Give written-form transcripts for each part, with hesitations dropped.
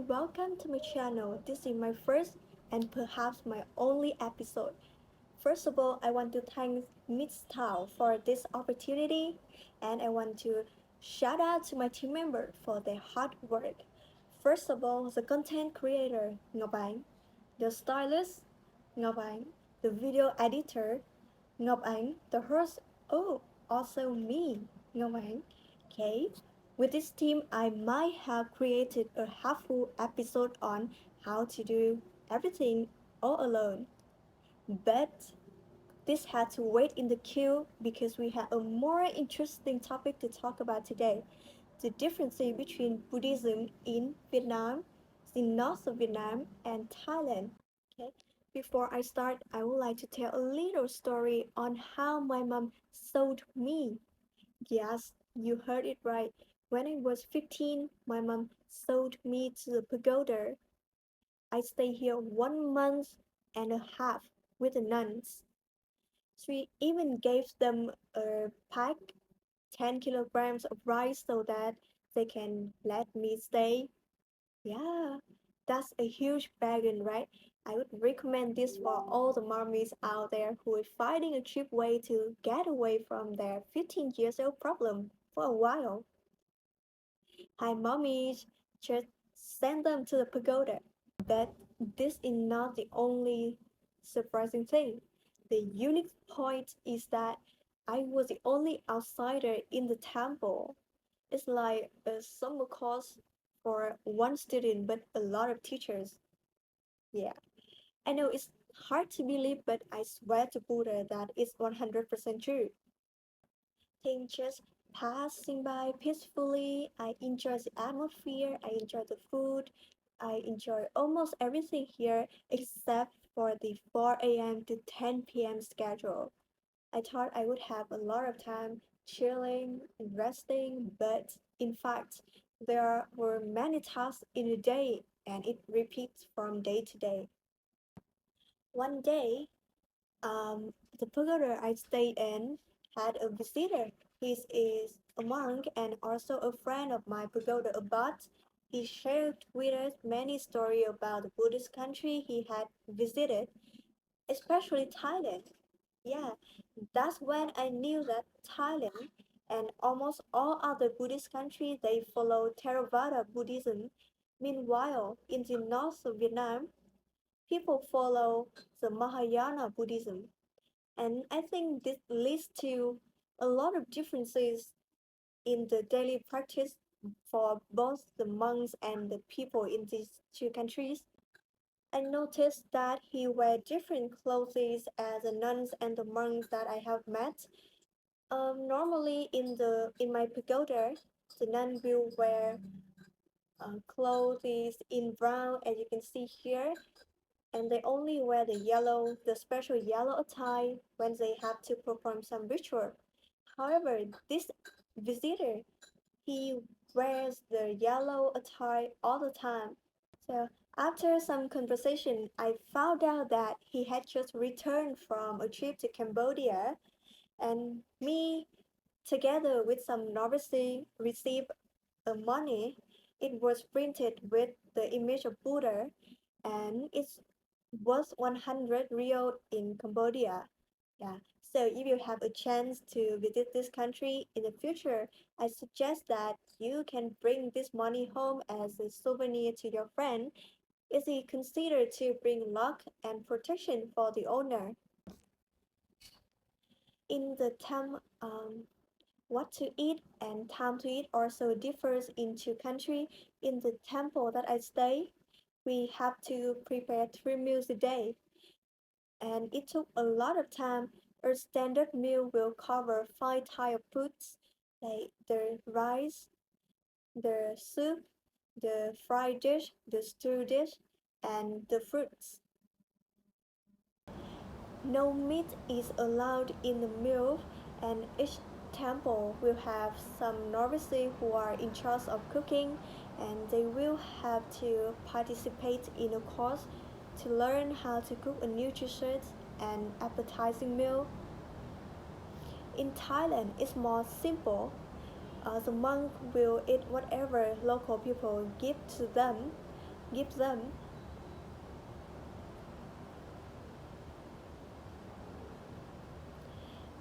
welcome to my channel. This is my first and perhaps my only episode. First of all, I want to thank Miss Tao for this opportunity, and I want to shout out to my team member for their hard work. First of all, the content creator Ngọc Ánh, the stylist Ngọc Ánh, the video editor Ngọc Ánh, the host. Oh, also me, Ngọc Ánh. Okay, with this team, I might have created a half-full episode on how to do everything all alone. But this had to wait in the queue because we had a more interesting topic to talk about today. The differences between Buddhism in Vietnam, the north of Vietnam, and Thailand. Okay. Before I start, I would like to tell a little story on how my mom sold me. Yes, you heard it right. When I was 15, my mom sold me to the pagoda. I stayed here 1 month and a half with the nuns. She even gave them a pack, 10 kilograms of rice so that they can let me stay. Yeah, that's a huge bargain, right? I would recommend this for all the mommies out there who are finding a cheap way to get away from their 15 years old problem for a while. Hi, mommies, just send them to the pagoda. But this is not the only surprising thing. The unique point is that I was the only outsider in the temple. It's like a summer course for one student, but a lot of teachers. Yeah, I know it's hard to believe, but I swear to Buddha that it's 100% true. Things just passing by peacefully. I enjoy the atmosphere, I enjoy the food, I enjoy almost everything here except for the 4 a.m. to 10 p.m. schedule. I thought I would have a lot of time chilling and resting, but in fact, there were many tasks in a day and it repeats from day to day. One day, the pagoda I stayed in had a visitor. He is a monk and also a friend of my pagoda abbot. He shared with us many stories about the Buddhist country he had visited, especially Thailand. Yeah, that's when I knew that Thailand and almost all other Buddhist countries they follow Theravada Buddhism. Meanwhile, in the north of Vietnam, people follow the Mahayana Buddhism. And I think this leads to a lot of differences in the daily practice for both the monks and the people in these two countries. I noticed that he wear different clothes as the nuns and the monks that I have met. Normally in my pagoda, the nun will wear clothes in brown, as you can see here, and they only wear the special yellow attire when they have to perform some ritual. However, this visitor, he wears the yellow attire all the time. So after some conversation, I found out that he had just returned from a trip to Cambodia, and me, together with some novices, received a money. It was printed with the image of Buddha, and it's worth 100 real in Cambodia. Yeah. So if you have a chance to visit this country in the future, I suggest that you can bring this money home as a souvenir to your friend. Is it considered to bring luck and protection for the owner? In the time, what to eat and time to eat also differs in two countries. In the temple that I stay, we have to prepare 3 meals a day, and it took a lot of time. A standard meal will cover 5 types of foods, like the rice, the soup, the fried dish, the stew dish, and the fruits. No meat is allowed in the meal, and each temple will have some novices who are in charge of cooking, and they will have to participate in a course to learn how to cook a nutritious and appetizing meal. In Thailand, it's more simple. The monk will eat whatever local people give to them. give them.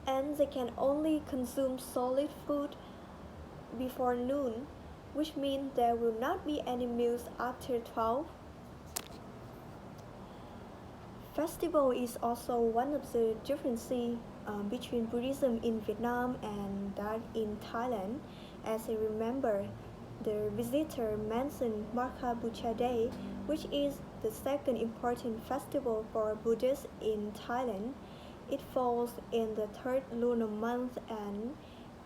And they can only consume solid food before noon, which means there will not be any meals after 12. Festival is also one of the differences between Buddhism in Vietnam and that in Thailand. As I remember, the visitor mentioned Markha Bucha Day, which is the second important festival for Buddhists in Thailand. It falls in the third lunar month and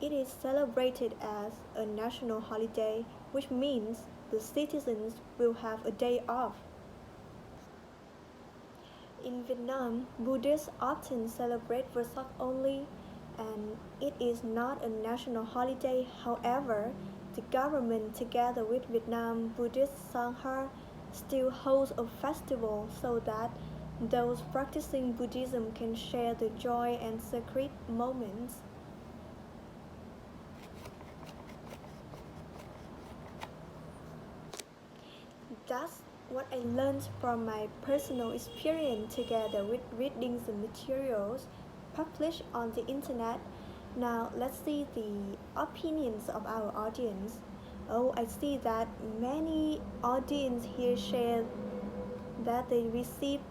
it is celebrated as a national holiday, which means the citizens will have a day off. In Vietnam, Buddhists often celebrate Vesak only, and it is not a national holiday. However, the government, together with Vietnam Buddhist Sangha, still holds a festival so that those practicing Buddhism can share the joy and sacred moments. That's what I learned from my personal experience together with reading the materials published on the internet. Now let's see the opinions of our audience. Oh, I see that many audience here share that they received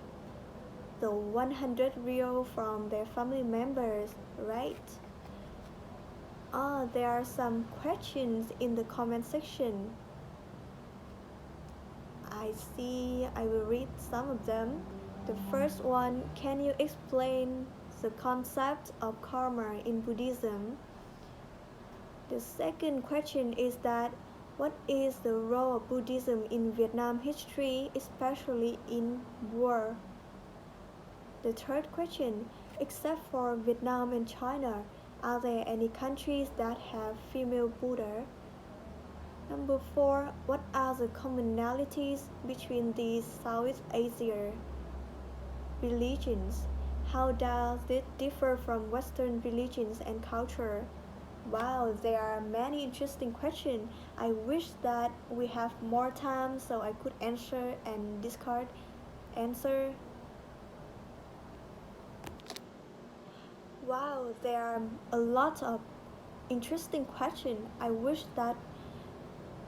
the 100 real from their family members, right? There are some questions in the comment section. I see, I will read some of them. The first one, can you explain the concept of karma in Buddhism? The second question is that what is the role of Buddhism in Vietnam history, especially in war? The third question, except for Vietnam and China, are there any countries that have female Buddha? Number 4. What are the commonalities between these Southeast Asia religions? How does it differ from Western religions and culture? Wow, there are many interesting questions. I wish that we have more time so I could answer and discard answer. Wow, there are a lot of interesting questions. I wish that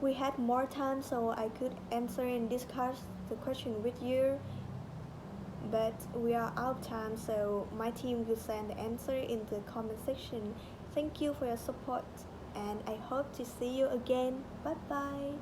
we had more time so I could answer and discuss the question with you. But we are out of time, so my team will send the answer in the comment section. Thank you for your support, and I hope to see you again. Bye bye.